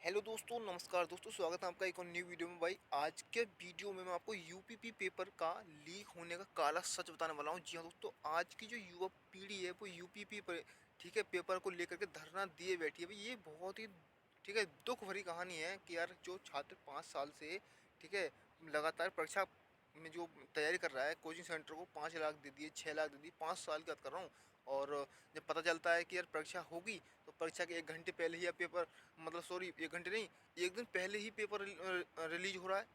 Hello दोस्तों, नमस्कार दोस्तों, स्वागत है आपका एक और न्यू वीडियो में। भाई आज के वीडियो में मैं आपको यूपीपी पेपर का लीक होने का काला सच बताने वाला हूँ। जी हाँ दोस्तों, आज की जो युवा पीढ़ी है वो यूपीपी पर ठीक है पेपर को लेकर के धरना दिए बैठी है। भाई ये बहुत ही ठीक है दुख भरी कहानी है कि यार जो छात्र 5 साल से ठीक है लगातार परीक्षा में जो तैयारी कर रहा है, कोचिंग सेंटर को 5 लाख दे दिए, 6 लाख दे दिए, 5 साल की बात कर रहा हूँ। और जब पता चलता है कि यार परीक्षा होगी तो परीक्षा के 1 घंटे पहले ही या पेपर मतलब सॉरी 1 घंटे नहीं, 1 दिन पहले ही पेपर रिलीज हो रहा है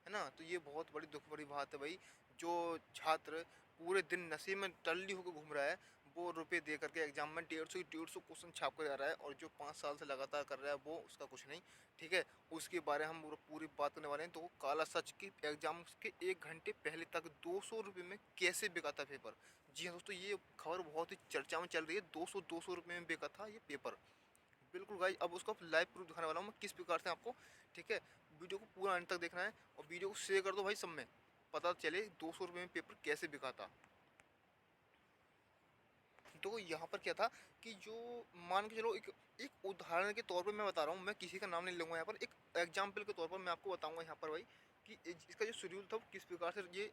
ना। तो ये बहुत बड़ी दुख भरी बात है भाई। जो छात्र पूरे दिन नशे में टल्ली होकर घूम रहा है वो रुपए दे करके एग्जाम में 150 क्वेश्चन छाप कर जा रहा है, और जो 5 साल से लगातार कर रहा है वो उसका कुछ नहीं। ठीक है, उसके बारे में हम पूरी बात करने वाले हैं। तो वो काला सच की एग्जाम के 1 घंटे पहले तक 200 रुपये में कैसे बिका था पेपर। जी हाँ दोस्तों, ये खबर बहुत ही चर्चा में चल रही है। 200 रुपये में बिका था ये पेपर। बिल्कुल भाई, अब उसको लाइव प्रूफ दिखाने वाला हूँ मैं किस प्रकार से आपको। ठीक है, वीडियो को पूरा अंत तक देखना है और वीडियो को शेयर कर दो भाई सब में, पता चले 200 रुपये में पेपर कैसे बिका था। तो यहाँ पर क्या था कि जो मान के चलो एक एक उदाहरण के तौर पे मैं बता रहा हूँ, मैं किसी का नाम नहीं लूँगा यहाँ पर, एक एग्जाम्पल के तौर पर मैं आपको बताऊँगा यहाँ पर भाई कि इसका जो शेड्यूल था वो किस प्रकार से ये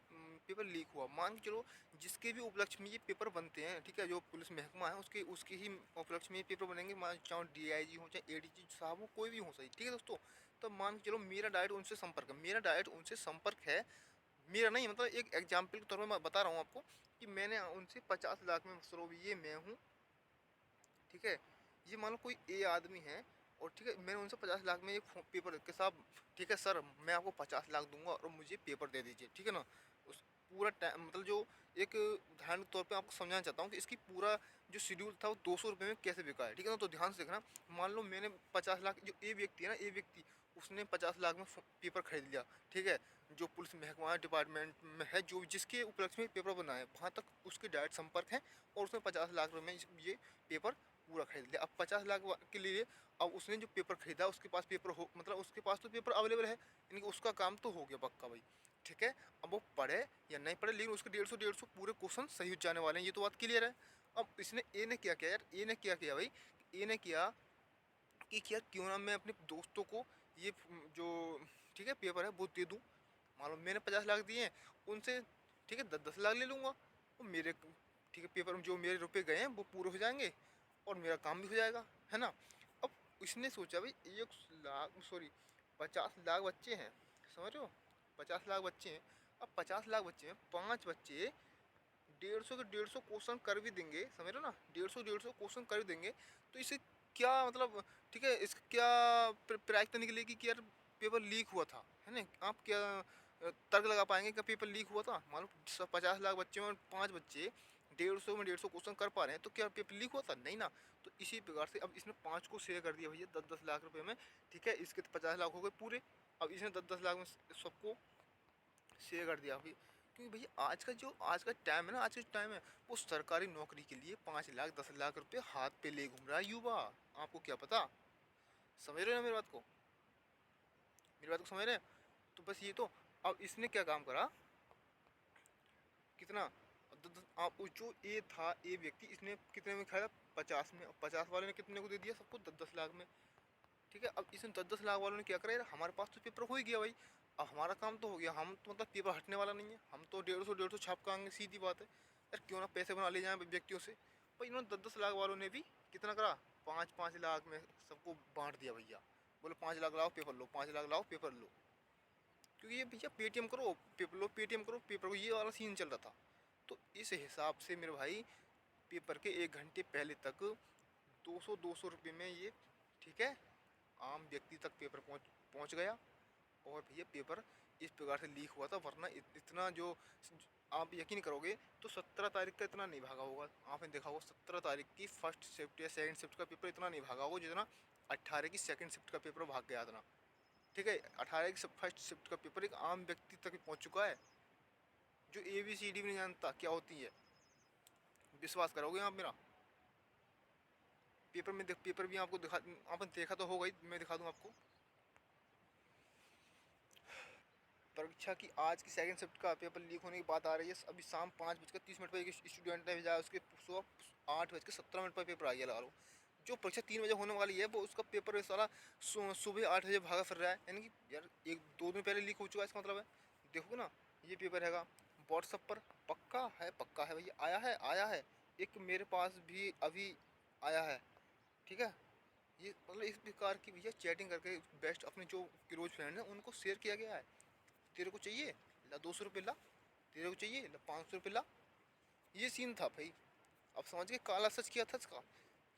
पेपर लीक हुआ। मान के चलो जिसके भी उपलक्ष्य में ये पेपर बनते हैं, ठीक है, जो पुलिस महकमा है उसके उसके ही उपलक्ष्य में ये पेपर बनेंगे। मान चाहे डीआईजी हो चाहे एडीजी साहब हो, कोई भी हो सही, ठीक है दोस्तों। तो मान के चलो मेरा डायरेक्ट उनसे संपर्क है, मेरा डायरेक्ट उनसे संपर्क है, मेरा नहीं मतलब एक एग्जाम्पल के तौर पर मैं बता रहा हूँ आपको कि मैंने उनसे 50 लाख में सरोब ये मैं हूँ। ठीक है, ये मान लो कोई ए आदमी है और ठीक है मैंने उनसे 50 लाख में एक पेपर के साहब, ठीक है सर मैं आपको 50 लाख दूंगा और मुझे पेपर दे दीजिए, ठीक है ना। उस पूरा टाइम मतलब जो एक उदाहरण के तौर पे आपको समझाना चाहता हूँ कि इसकी पूरा जो शेड्यूल था वो 200 रुपये में कैसे बिका है, ठीक है ना। तो ध्यान से देखना, मान लो मैंने 50 लाख, जो ए व्यक्ति है ना, ए व्यक्ति उसने 50 लाख में पेपर खरीद लिया। ठीक है, जो पुलिस महकमा डिपार्टमेंट में है, जो जिसके उपलक्ष्य में पेपर बना है वहाँ तक उसके डायरेक्ट संपर्क है, और उसने 50 लाख रुपये में ये पेपर पूरा खरीद लिया। अब 50 लाख के लिए अब उसने जो पेपर खरीदा उसके पास पेपर हो मतलब उसके पास तो पेपर अवेलेबल है, यानी कि उसका काम तो हो गया पक्का भाई। ठीक है, अब वो पढ़े या नहीं पढ़े लेकिन उसके 150 पूरे क्वेश्चन सही हो जाने वाले हैं, ये तो बात क्लियर है। अब इसने ए ने क्या किया यार, ए ने क्या किया भाई, ए ने किया कि यार क्यों ना मैं अपने दोस्तों को ये जो ठीक है पेपर है वो दे दूँ। मालूम मैंने 50 लाख दिए हैं उनसे, ठीक है 10 10 लाख ले लूँगा, वो मेरे ठीक है पेपर में जो मेरे रुपए गए हैं वो पूरे हो जाएंगे और मेरा काम भी हो जाएगा, है ना। अब इसने सोचा भाई 1 लाख सॉरी 50 लाख बच्चे हैं, समझ रहे हो, 50 लाख बच्चे हैं। अब 50 लाख बच्चे हैं, 5 बच्चे 150 के 150 क्वेश्चन कर भी देंगे, समझ रहे हो ना, 150 क्वेश्चन कर भी देंगे। तो इसे क्या मतलब, ठीक है इसका क्या प्रायिकता निकलेगी कि यार पेपर लीक हुआ था, है ना। आप क्या तर्क लगा पाएंगे कि पेपर लीक हुआ था। मान लो 50 लाख बच्चे में 5 बच्चे 150 में 150 क्वेश्चन कर पा रहे हैं तो क्या पेपर लीक हुआ था, नहीं ना। तो इसी प्रकार से अब इसने 5 को शेयर कर दिया भैया 10 10 लाख रुपए में। ठीक है, इसके तो 50 लाख हो गए पूरे। अब इसने 10 10 लाख में सबको शेयर कर दिया भाई। क्योंकि भैया आज का टाइम है ना, आज का टाइम है वो सरकारी नौकरी के लिए 5 लाख 10 लाख रुपए हाथ पे ले घूम रहा है युवा। आपको क्या पता, समझ रहे हो ना मेरी बात को, मेरी बात को समझ रहे हैं। तो बस ये तो, अब इसने क्या काम करा, कितना आप जो ए था ए व्यक्ति इसने कितने में खाया, 50 में। 50 वाले ने कितने को दे दिया सबको, 10 10 लाख में। ठीक है, अब इसमें 10 10 लाख वालों ने क्या करा यार, हमारे पास तो पेपर हो ही गया भाई, अब हमारा काम तो हो गया, हम तो मतलब पेपर हटने वाला नहीं है, हम तो 150 छाप का आएंगे, सीधी बात है यार, क्यों ना पैसे बना ले जाए व्यक्तियों से। भाई इन्होंने 10 10 लाख वालों ने भी कितना करा, 5 5 लाख में सबको बांट दिया भैया। बोलो 5 लाख लाओ पेपर लो, 5 लाख लाओ पेपर लो। क्योंकि ये भैया पेटीएम करो पेपर लो, पेटीएम करो पेपर को, ये वाला सीन चल रहा था। तो इस हिसाब से मेरे भाई पेपर के 1 घंटे पहले तक 200 रुपये में ये, ठीक है, आम व्यक्ति तक पेपर पहुंच पहुंच गया। और भैया पेपर इस प्रकार से लीक हुआ था, वरना इतना जो आप यकीन करोगे तो 17 तारीख का इतना नहीं भागा होगा। आपने देखा होगा 17 तारीख की फर्स्ट शिफ्ट या सेकंड शिफ्ट का पेपर इतना नहीं भागा होगा जितना 18 की सेकंड शिफ्ट का पेपर भाग गया इतना। ठीक है, 18 की फर्स्ट शिफ्ट का पेपर एक आम व्यक्ति तक पहुँच चुका है जो ABCD भी नहीं जानता क्या होती है। विश्वास करोगे आप मेरा, पेपर में पेपर भी आपको दिखा, आपने देखा तो होगा ही, मैं दिखा दूँ आपको। परीक्षा की आज की सेकंड शिफ्ट का पेपर लीक होने की बात आ रही है। अभी शाम 5:30 पर एक स्टूडेंट ने भेजा, उसके सुबह 8:17 पर पेपर आ गया, लगा लो जो परीक्षा 3 बजे होने वाली है वो उसका पेपर साला सुबह 8 बजे भागा फिर रहा है, यानी कि यार एक दो दिन पहले लीक हो चुका है, इसका मतलब है। देखो ना, ये पेपर हैगा व्हाट्सअप पर, पक्का है भैया, आया है। एक मेरे पास भी अभी आया है, ठीक है। ये मतलब इस प्रकार की भैया चैटिंग करके बेस्ट अपने जो क्लोज फ्रेंड है उनको शेयर किया गया है। तेरे को चाहिए ला 200 रुपये ला, तेरे को चाहिए ला 500 रुपये ला। ये सीन था भाई। अब समझ गए काला सच किया था इसका।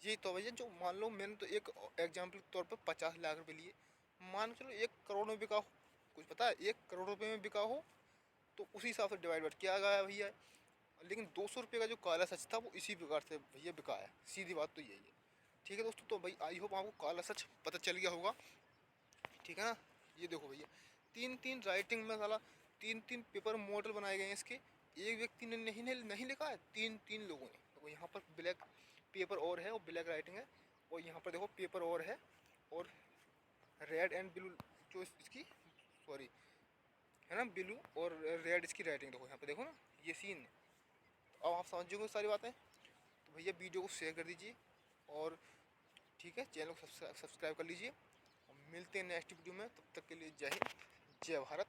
ये तो भैया जो मान लो मैंने तो एक एग्जाम्पल के तौर पर 50 लाख रुपए लिए, मान के चलो 1 करोड़ में बिका हो, कुछ पता है 1 करोड़ रुपये में बिका हो तो उसी हिसाब से डिवाइड किया गया है भैया। लेकिन 200 रुपये का जो काला सच था वो इसी प्रकार से भैया बिका है, सीधी बात तो यही है। ठीक है दोस्तों, तो भाई आई होप आपको काला सच पता चल गया होगा, ठीक है ना। ये देखो भैया, तीन तीन राइटिंग में साला तीन तीन पेपर मॉडल बनाए गए हैं इसके। एक व्यक्ति ने नहीं लिखा है, तीन तीन लोगों ने। देखो यहाँ पर ब्लैक पेपर और है और ब्लैक राइटिंग है, और यहाँ पर देखो पेपर और है और रेड एंड ब्लू जो इसकी, सॉरी, है ना, ब्लू और रेड इसकी राइटिंग। देखो यहाँ पे देखो ना, ये सीन है। अब आप समझ जाओगे सारी बातें। तो भैया वीडियो को शेयर कर दीजिए और ठीक है, चैनल को सब्सक्राइब कर लीजिए। मिलते हैं नेक्स्ट वीडियो में, तब तक के लिए जय हिंद, जय भारत।